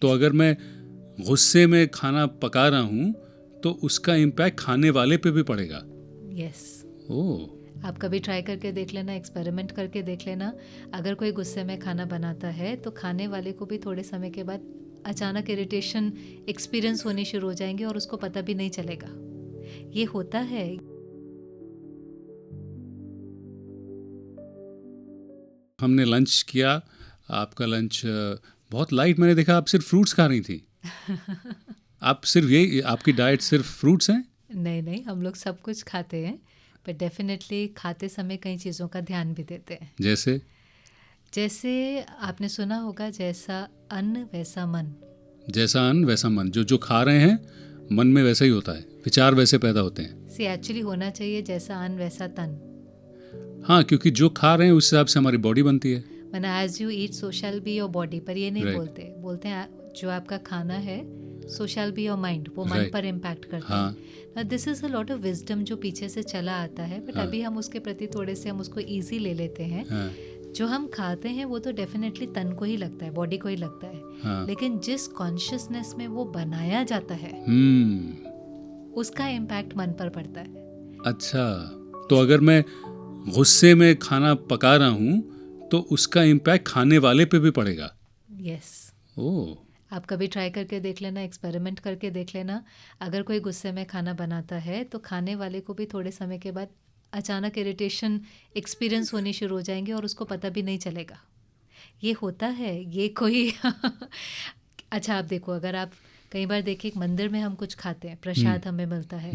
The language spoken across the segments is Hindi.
तो अगर मैं गुस्से में खाना पका रहा हूँ तो उसका इम्पैक्ट खाने वाले पे भी पड़ेगा। यस। ओह, आप कभी ट्राई करके देख लेना, एक्सपेरिमेंट करके देख लेना। अगर कोई गुस्से में खाना बनाता है तो खाने वाले को भी थोड़े समय के बाद अचानक इरिटेशन एक्सपीरियंस होनी शुरू हो जाएंगे और उसको पता भी नहीं चलेगा। ये होता है। हमने लंच किया। आपका लंच बहुत लाइट, मैंने देखा आप सिर्फ फ्रूट्स खा रही थी। आप सिर्फ यही, आपकी डाइट सिर्फ फ्रूट्स हैं? नहीं नहीं, हम लोग सब कुछ खाते हैं, पर डेफिनेटली खाते समय कई चीज़ों का ध्यान भी देते हैं। जैसे आपने सुना होगा, जैसा अन्न वैसा मन। जैसा अन्न वैसा मन। जो जो खा रहे हैं मन में वैसा ही होता है, विचार वैसे पैदा होते हैं। एक्चुअली होना चाहिए जैसा अन्न वैसा तन। हाँ, क्योंकि जो खा रहे हैं उस हिसाब से हमारी बॉडी बनती है। मैंने as you eat so shall be your body, पर ये नहीं Right. बोलते हैं जो आपका खाना है सो शैल बी योर माइंड, वो मन Right. पर इम्पैक्ट करता हाँ, है। This is a lot of wisdom जो पीछे से चला आता है, बट हाँ. अभी हम उसके प्रति थोड़े से हम उसको ईजी ले लेते हैं। हाँ, जो हम खाते हैं वो तो डेफिनेटली तन को ही लगता है, बॉडी को ही लगता है, हाँ. लेकिन जिस कॉन्शियसनेस में वो बनाया जाता है उसका इम्पैक्ट मन पर पड़ता है। अच्छा, तो अगर मैं गुस्से में खाना पका रहा हूँ तो उसका इम्पैक्ट खाने वाले पे भी पड़ेगा। यस। ओह, आप कभी ट्राई करके देख लेना, एक्सपेरिमेंट करके देख लेना। अगर कोई गुस्से में खाना बनाता है तो खाने वाले को भी थोड़े समय के बाद अचानक इरिटेशन एक्सपीरियंस होनी शुरू हो जाएंगे और उसको पता भी नहीं चलेगा। ये होता है, ये कोई अच्छा, आप देखो, अगर आप कई बार देखिए मंदिर में हम कुछ खाते हैं, प्रसाद हमें मिलता है,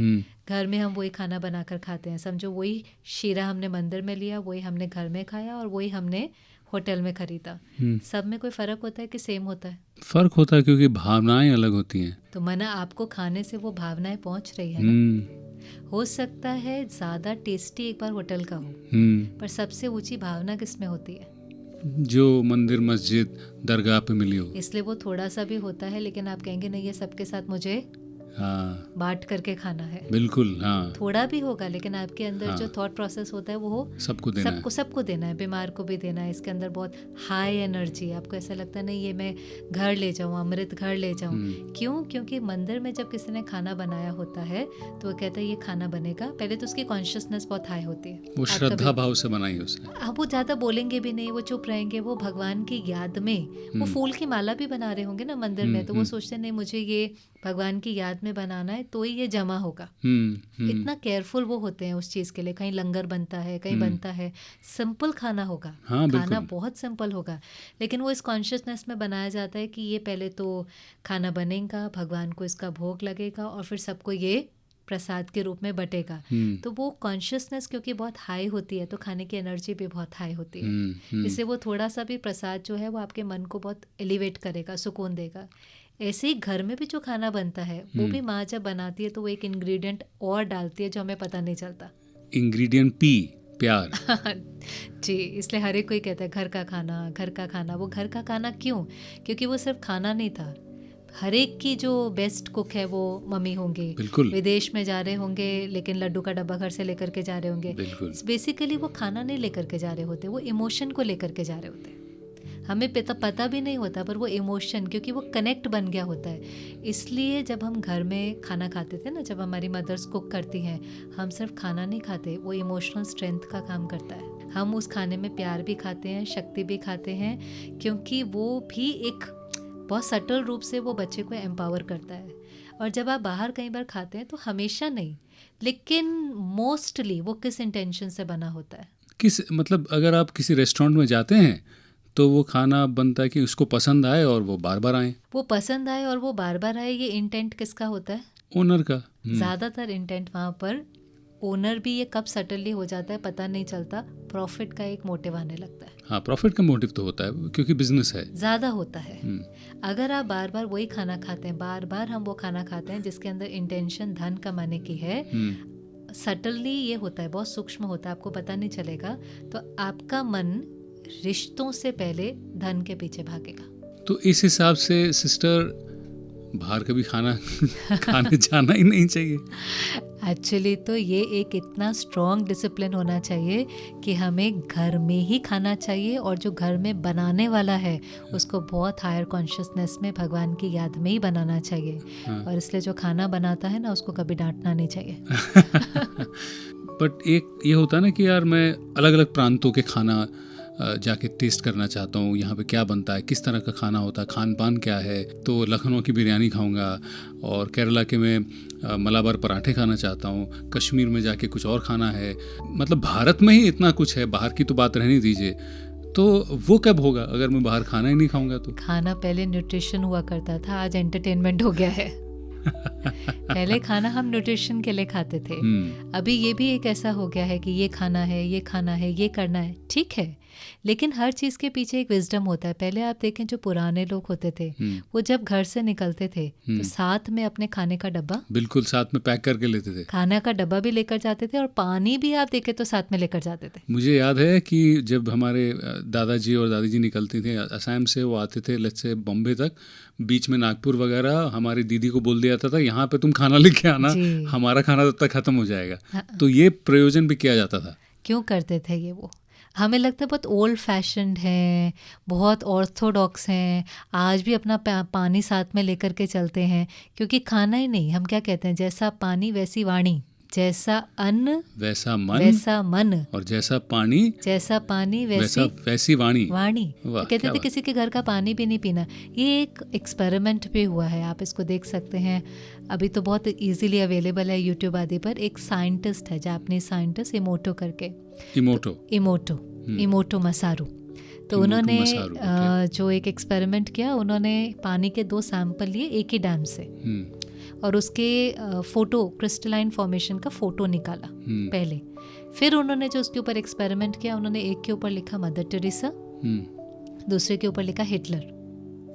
घर में हम वही खाना बनाकर खाते हैं। समझो वही शीरा हमने मंदिर में लिया, वही हमने घर में खाया और वही हमने होटल में खरीदा। सब में कोई फ़र्क होता है कि सेम होता है? फर्क होता है, क्योंकि भावनाएं अलग होती हैं। तो मना आपको खाने से वो भावनाएं पहुंच रही है ना। हो सकता है ज़्यादा टेस्टी एक बार होटल का हो, पर सबसे ऊंची भावना किस में होती है? जो मंदिर मस्जिद दरगाह पे मिली हो। इसलिए वो थोड़ा सा भी होता है, लेकिन आप कहेंगे नहीं, ये सबके साथ मुझे हाँ, बांट करके खाना है। बिल्कुल। हाँ, थोड़ा भी होगा, लेकिन आपके अंदर हाँ, जो थॉट प्रोसेस होता है वो सबको देना है। सबको देना है, बीमार को भी देना है। इसके अंदर बहुत हाई एनर्जी, आपको ऐसा लगता है नहीं ये मैं घर ले जाऊँ, अमृत घर ले जाऊँ। क्यों? क्योंकि मंदिर में जब किसी ने खाना बनाया होता है तो वो कहता है ये खाना बनेगा, पहले तो उसकी कॉन्शियसनेस बहुत हाई होती है। वो श्रद्धा भाव से बनाई उसने। अब वो ज़्यादा बोलेंगे भी नहीं, वो चुप रहेंगे, वो भगवान की याद में वो फूल की माला भी बना रहे होंगे ना मंदिर में, तो वो सोचते नहीं मुझे ये भगवान की याद में बनाना है तो ही ये जमा होगा। इतना केयरफुल वो होते हैं उस चीज़ के लिए। कहीं लंगर बनता है, कहीं बनता है, सिंपल खाना होगा। हाँ, खाना बहुत सिंपल होगा, लेकिन वो इस कॉन्शियसनेस में बनाया जाता है कि ये पहले तो खाना बनेगा, भगवान को इसका भोग लगेगा और फिर सबको ये प्रसाद के रूप में बटेगा। तो वो कॉन्शियसनेस क्योंकि बहुत हाई होती है तो खाने की एनर्जी भी बहुत हाई होती है। इससे वो थोड़ा सा भी प्रसाद जो है वो आपके मन को बहुत एलिवेट करेगा, सुकून देगा। ऐसे ही घर में भी जो खाना बनता है वो भी माँ जब बनाती है तो वो एक इंग्रेडिएंट और डालती है जो हमें पता नहीं चलता। इंग्रेडिएंट प्यार। जी, इसलिए हर एक कोई कहता है घर का खाना, घर का खाना। वो घर का खाना क्यों? क्योंकि वो सिर्फ खाना नहीं था। हर एक की जो बेस्ट कुक है वो मम्मी होंगे, विदेश में जा रहे होंगे लेकिन लड्डू का डब्बा घर से लेकर के जा रहे होंगे। बेसिकली वो खाना नहीं लेकर के जा रहे होते, वो इमोशन को लेकर के जा रहे होते। हमें पता भी नहीं होता, पर वो इमोशन, क्योंकि वो कनेक्ट बन गया होता है। इसलिए जब हम घर में खाना खाते थे ना, जब हमारी मदर्स कुक करती हैं, हम सिर्फ खाना नहीं खाते, वो इमोशनल स्ट्रेंथ का काम करता है। हम उस खाने में प्यार भी खाते हैं, शक्ति भी खाते हैं, क्योंकि वो भी एक बहुत सटल रूप से वो बच्चे को एम्पावर करता है। और जब आप बाहर कई बार खाते हैं तो हमेशा नहीं, लेकिन मोस्टली वो किस इंटेंशन से बना होता है? किस मतलब अगर आप किसी रेस्टोरेंट में जाते हैं तो वो खाना बनता है कि उसको पसंद आए और वो बार बार आए। वो पसंद आए और वो बार बार आए, ये इंटेंट किसका होता है? ओनर का। ज़्यादातर इंटेंट वहाँ पर ओनर भी, ये कब सटनली हो जाता है पता नहीं चलता, प्रॉफिट का एक मोटिव आने लगता है। हाँ, प्रॉफिट का मोटिव तो होता है क्योंकि बिजनेस है, ज़्यादा होता है। अगर आप बार बार वही खाना खाते हैं, बार बार हम वो खाना खाते हैं जिसके अंदर इंटेंशन धन कमाने की है, सटनली ये होता है, बहुत सूक्ष्म होता है, आपको पता नहीं चलेगा, तो आपका मन रिश्तों से पहले धन के पीछे भागेगा। तो इस हिसाब से सिस्टर बाहर कभी खाना खाने जाना ही नहीं चाहिए। एक्चुअली तो ये एक इतना स्ट्रॉन्ग डिसिप्लिन होना चाहिए कि हमें घर में ही खाना चाहिए, और जो घर में बनाने वाला है उसको बहुत हायर कॉन्शियसनेस में भगवान की याद में ही बनाना चाहिए। और इसलिए जो खाना बनाता है ना उसको कभी डांटना नहीं चाहिए। बट एक ये होता है ना कि यार मैं अलग अलग प्रांतों के खाना जाके टेस्ट करना चाहता हूँ, यहाँ पे क्या बनता है, किस तरह का खाना होता है, खान पान क्या है। तो लखनऊ की बिरयानी खाऊंगा, और केरला के मैं मलाबार पराठे खाना चाहता हूँ, कश्मीर में जाके कुछ और खाना है। मतलब भारत में ही इतना कुछ है, बाहर की तो बात रहने दीजिए। तो वो कब होगा अगर मैं बाहर खाना ही नहीं खाऊंगा तो? खाना पहले न्यूट्रिशन हुआ करता था, आज एंटरटेनमेंट हो गया है। पहले खाना हम न्यूट्रिशन के लिए खाते थे, अभी ये भी एक ऐसा हो गया है कि ये खाना है, ये खाना है, ये करना है। ठीक है, लेकिन हर चीज़ के पीछे एक विजडम होता है। पहले आप देखें जो पुराने लोग होते थे वो जब घर से निकलते थे तो साथ में अपने खाने का डब्बा बिल्कुल साथ में पैक करके लेते थे, खाना का डब्बा भी लेकर जाते थे, और पानी भी आप देखें तो साथ में लेकर जाते थे। मुझे याद है कि जब हमारे दादाजी और दादी जी निकलती थे असम से, वो आते थे लेट्स से बॉम्बे तक, बीच में नागपुर वगैरह, हमारी दीदी को बोल दिया जाता था यहाँ पे तुम खाना लेके आना, हमारा खाना तब तक खत्म हो जाएगा। तो ये प्रयोजन भी किया जाता था। क्यों करते थे ये? वो हमें लगता है बहुत ओल्ड फैशन्ड हैं, बहुत ऑर्थोडॉक्स हैं, आज भी अपना पानी साथ में लेकर के चलते हैं, क्योंकि खाना ही नहीं, हम क्या कहते हैं, जैसा पानी वैसी वाणी, जैसा अन्न वैसा मन, और जैसा पानी वैसी वाणी। तो कहते थे किसी के घर का पानी भी नहीं पीना। ये एक एक्सपेरिमेंट भी हुआ है, आप इसको देख सकते हैं, अभी तो बहुत इजीली अवेलेबल है यूट्यूब आदि पर। एक साइंटिस्ट है, जापानीज साइंटिस्ट, इमोटो करके, इमोटो मसारू। तो उन्होंने जो एक एक्सपेरिमेंट किया, उन्होंने पानी के 2 सैंपल लिए एक ही डैम से, और उसके फोटो, क्रिस्टलाइन फॉर्मेशन का फोटो निकाला पहले। फिर उन्होंने जो उसके ऊपर एक्सपेरिमेंट किया, उन्होंने एक के ऊपर लिखा मदर टेरेसा, दूसरे के ऊपर लिखा हिटलर,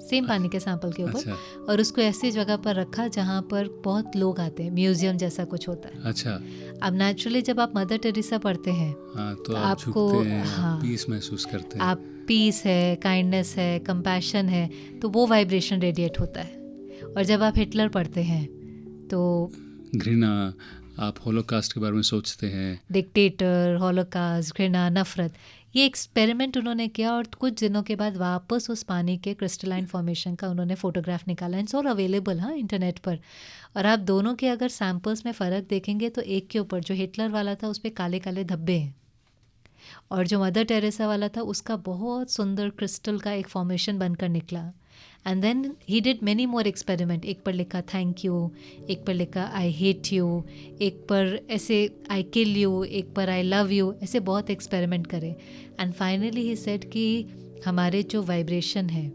सेम पानी के सैंपल के ऊपर। और उसको ऐसी जगह पर रखा जहाँ पर बहुत लोग आते हैं, म्यूजियम जैसा कुछ होता है। अच्छा। अब नेचुरली जब आप मदर टेरेसा पढ़ते हैं तो आपको पीस महसूस करते हैं, आप पीस है, काइंडनेस है, कंपैशन है, तो वो वाइब्रेशन रेडिएट होता है। और जब आप हिटलर पढ़ते हैं तो घृणा, आप होलोकास्ट के बारे में सोचते हैं, डिक्टेटर, होलोकास्ट, घृणा, नफरत। ये एक्सपेरिमेंट उन्होंने किया, और कुछ दिनों के बाद वापस उस पानी के क्रिस्टलाइन फॉर्मेशन का उन्होंने फोटोग्राफ निकाला। इट्स ऑल अवेलेबल इंटरनेट पर। और आप दोनों के अगर सैंपल्स में फ़र्क देखेंगे तो एक के ऊपर जो हिटलर वाला था उस पर काले काले धब्बे हैं, और जो मदर टेरेसा वाला था उसका बहुत सुंदर क्रिस्टल का एक फॉर्मेशन बनकर निकला। And then he did many more experiment. एक पर लिखा थैंक यू, एक पर लिखा आई हेट यू, एक पर ऐसे आई किल यू, एक पर आई लव यू, ऐसे बहुत एक्सपेरिमेंट करे। एंड फाइनली ही सेड कि हमारे जो वाइब्रेशन है,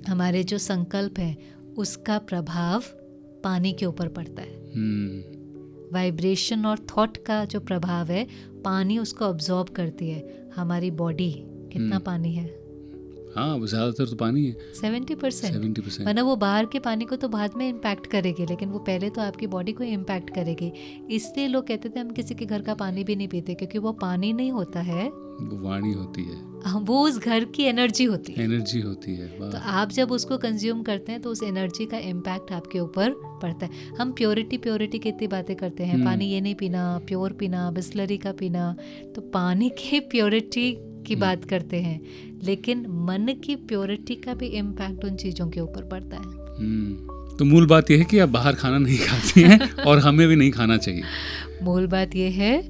हमारे जो संकल्प हैं, उसका प्रभाव पानी के ऊपर पड़ता है। वाइब्रेशन और थॉट का जो प्रभाव है, पानी उसको अब्जॉर्ब करती है। हमारी बॉडी कितना पानी है? हाँ, ज़्यादातर तो पानी है, 70%। वरना वो बाहर के पानी को तो बाद में इम्पैक्ट करेगी, लेकिन वो पहले तो आपकी बॉडी को इम्पैक्ट करेगी। इसलिए लोग कहते थे हम किसी के घर का पानी भी नहीं पीते, क्योंकि वो पानी नहीं होता है, वो वाणी होती है, वो उस घर की एनर्जी होती है। तो आप जब उसको कंज्यूम करते हैं तो उस एनर्जी का इम्पैक्ट आपके ऊपर पड़ता है। हम प्योरिटी की इतनी बातें करते हैं, पानी ये नहीं पीना, प्योर पीना, बिस्लरी का पीना, तो पानी की प्योरिटी की बात करते हैं, लेकिन मन की प्योरिटी का भी इम्पैक्ट उन चीज़ों के ऊपर पड़ता है। तो मूल बात यह है कि आप बाहर खाना नहीं खाती हैं और हमें भी नहीं खाना चाहिए। मूल बात यह है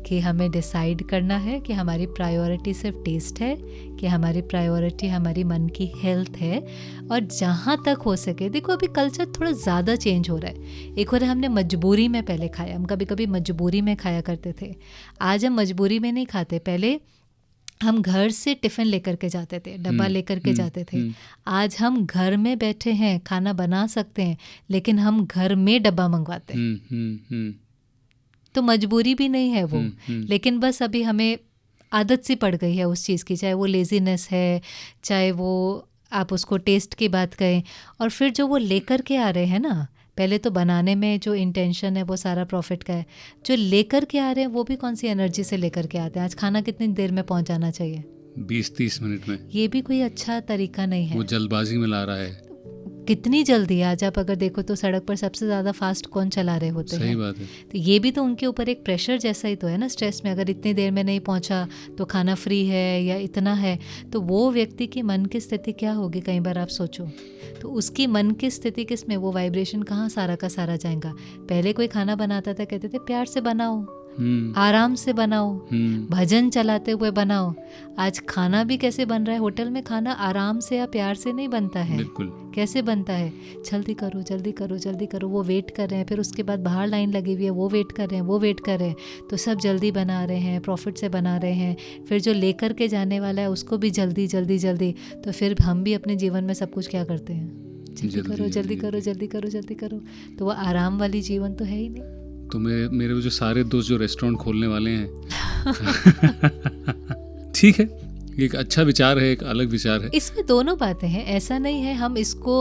कि हमें डिसाइड करना है कि हमारी प्रायोरिटी सिर्फ टेस्ट है, कि हमारी प्रायोरिटी हमारी मन की हेल्थ है। और जहाँ तक हो सके, देखो अभी कल्चर थोड़ा ज़्यादा चेंज हो रहा है। एक और हमने मजबूरी में पहले खाया, हम कभी कभी मजबूरी में खाया करते थे, आज हम मजबूरी में नहीं खाते। पहले हम घर से टिफ़िन लेकर के जाते थे, डब्बा लेकर के जाते थे। आज हम घर में बैठे हैं, खाना बना सकते हैं, लेकिन हम घर में डब्बा मंगवाते हैं। तो मजबूरी भी नहीं है वो, लेकिन बस अभी हमें आदत सी पड़ गई है उस चीज़ की, चाहे वो लेजीनेस है, चाहे वो आप उसको टेस्ट की बात करें। और फिर जो वो लेकर के आ रहे हैं ना, पहले तो बनाने में जो इंटेंशन है वो सारा प्रॉफिट का है, जो लेकर के आ रहे हैं वो भी कौन सी एनर्जी से लेकर के आते हैं। आज खाना कितनी देर में पहुंच जाना चाहिए? 20-30 मिनट में। ये भी कोई अच्छा तरीका नहीं है, वो जल्दबाजी में ला रहा है। कितनी जल्दी, आज आप अगर देखो तो सड़क पर सबसे ज़्यादा फास्ट कौन चला रहे होते हैं? सही बात है। तो ये भी तो उनके ऊपर एक प्रेशर जैसा ही तो है ना, स्ट्रेस में। अगर इतनी देर में नहीं पहुंचा तो खाना फ्री है या इतना है, तो वो व्यक्ति की मन की स्थिति क्या होगी, कई बार आप सोचो। तो उसकी मन की स्थिति किस में, वो वाइब्रेशन कहाँ सारा का सारा जाएगा। पहले कोई खाना बनाता था, कहते थे प्यार से बनाओ, आराम से बनाओ, भजन चलाते हुए बनाओ। आज खाना भी कैसे बन रहा है होटल में, खाना आराम से या प्यार से नहीं बनता है। बिल्कुल। कैसे बनता है, जल्दी करो जल्दी करो जल्दी करो, वो वेट कर रहे हैं, फिर उसके बाद बाहर लाइन लगी हुई है, वो वेट कर रहे हैं, वो वेट कर रहे हैं, तो सब जल्दी बना रहे हैं, प्रॉफिट से बना रहे हैं। फिर जो लेकर के जाने वाला है उसको भी जल्दी जल्दी जल्दी। तो फिर हम भी अपने जीवन में सब कुछ क्या करते हैं, जल्दी करो जल्दी करो जल्दी करो जल्दी करो। तो वो आराम वाली जीवन तो है ही नहीं। तो मेरे जो सारे दोस्त जो रेस्टोरेंट खोलने वाले हैं ठीक है, एक अच्छा विचार है, एक अलग विचार है। इसमें दोनों बातें हैं, ऐसा नहीं है हम इसको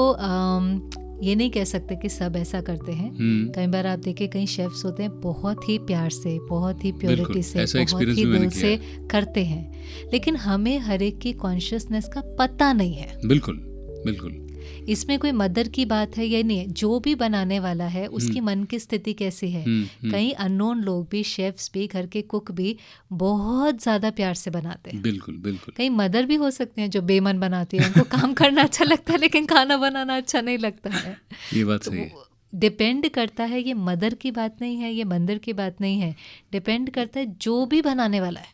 ये नहीं कह सकते कि सब ऐसा करते हैं। कई बार आप देखिए कई शेफ्स होते हैं बहुत ही प्यार से, बहुत ही प्योरिटी से, बहुत ही दिल से करते हैं, लेकिन हमें हर एक की कॉन्शियसनेस का पता नहीं है। बिल्कुल बिल्कुल। इसमें कोई मदर की बात है, ये नहीं है, जो भी बनाने वाला है उसकी मन की स्थिति कैसी है। कई अननोन लोग भी, शेफ्स भी, घर के कुक भी बहुत ज्यादा प्यार से बनाते हैं। बिल्कुल बिल्कुल। कई मदर भी हो सकते हैं जो बेमन बनाती है, उनको काम करना अच्छा लगता है लेकिन खाना बनाना अच्छा नहीं लगता है। ये बात सही है। डिपेंड करता है, ये मदर की बात नहीं है, ये मंदिर की बात नहीं है, डिपेंड करता है जो भी बनाने वाला है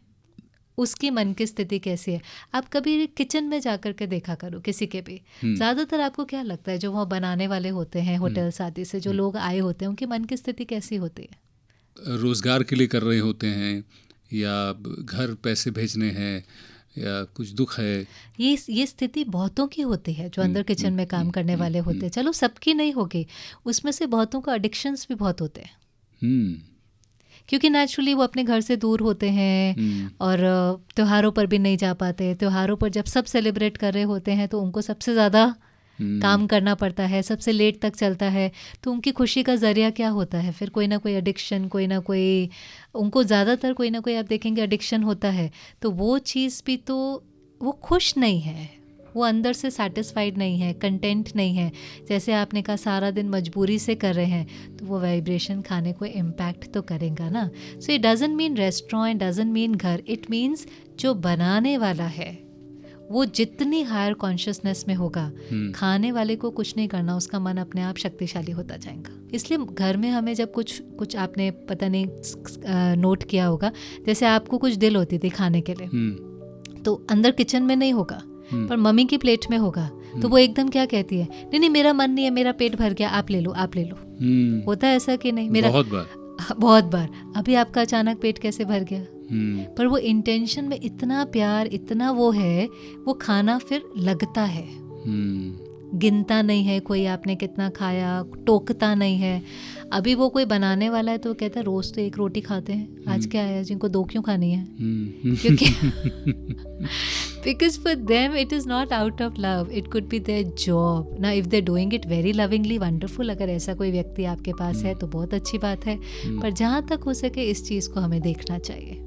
उसकी मन की स्थिति कैसी है। आप कभी किचन में जाकर के देखा करो किसी के भी, ज़्यादातर आपको क्या लगता है जो वहाँ बनाने वाले होते हैं, होटल आदि से जो लोग आए होते हैं, उनकी मन की स्थिति कैसी होती है? रोज़गार के लिए कर रहे होते हैं, या घर पैसे भेजने हैं, या कुछ दुख है। ये स्थिति बहुतों की होती है जो अंदर किचन में काम करने वाले होते हैं। चलो सबकी नहीं होगी, उसमें से बहुतों का एडिक्शंस भी बहुत होते हैं, क्योंकि नेचुरली वो अपने घर से दूर होते हैं और त्योहारों पर भी नहीं जा पाते। त्योहारों पर जब सब सेलिब्रेट कर रहे होते हैं तो उनको सबसे ज़्यादा काम करना पड़ता है, सबसे लेट तक चलता है। तो उनकी खुशी का ज़रिया क्या होता है, फिर कोई ना कोई एडिक्शन, कोई ना कोई, उनको ज़्यादातर कोई ना कोई आप देखेंगे एडिक्शन होता है। तो वो चीज़ भी, तो वो खुश नहीं है, वो अंदर से सेटिस्फाइड नहीं है, कंटेंट नहीं है। जैसे आपने कहा सारा दिन मजबूरी से कर रहे हैं, तो वो वाइब्रेशन खाने को इम्पैक्ट तो करेगा ना। So it doesn't mean restaurant, doesn't mean घर, इट मीन्स जो बनाने वाला है वो जितनी हायर कॉन्शियसनेस में होगा, खाने वाले को कुछ नहीं करना, उसका मन अपने आप शक्तिशाली होता जाएगा। इसलिए घर में हमें जब कुछ आपने पता नहीं नोट किया होगा, जैसे आपको कुछ दिल होती थी खाने के लिए, तो अंदर किचन में नहीं होगा पर मम्मी की प्लेट में होगा, तो वो एकदम क्या कहती है, नहीं नहीं मेरा मन नहीं है, मेरा पेट भर गया, आप ले लो आप ले लो। होता है ऐसा कि नहीं? मेरा बहुत बार। अभी आपका अचानक पेट कैसे भर गया? पर वो इंटेंशन में इतना प्यार, इतना वो है, वो खाना फिर लगता है। गिनता नहीं है कोई आपने कितना खाया, टोकता नहीं है। अभी वो कोई बनाने वाला है तो कहता है रोज तो एक रोटी खाते हैं, आज क्या है जिनको दो क्यों खानी है? क्योंकि because for them it is not out of love, it could be their job. Now if they're doing it very lovingly, wonderful. अगर ऐसा कोई व्यक्ति आपके पास है तो बहुत अच्छी बात है, पर जहाँ तक हो सके इस चीज़ को हमें देखना चाहिए।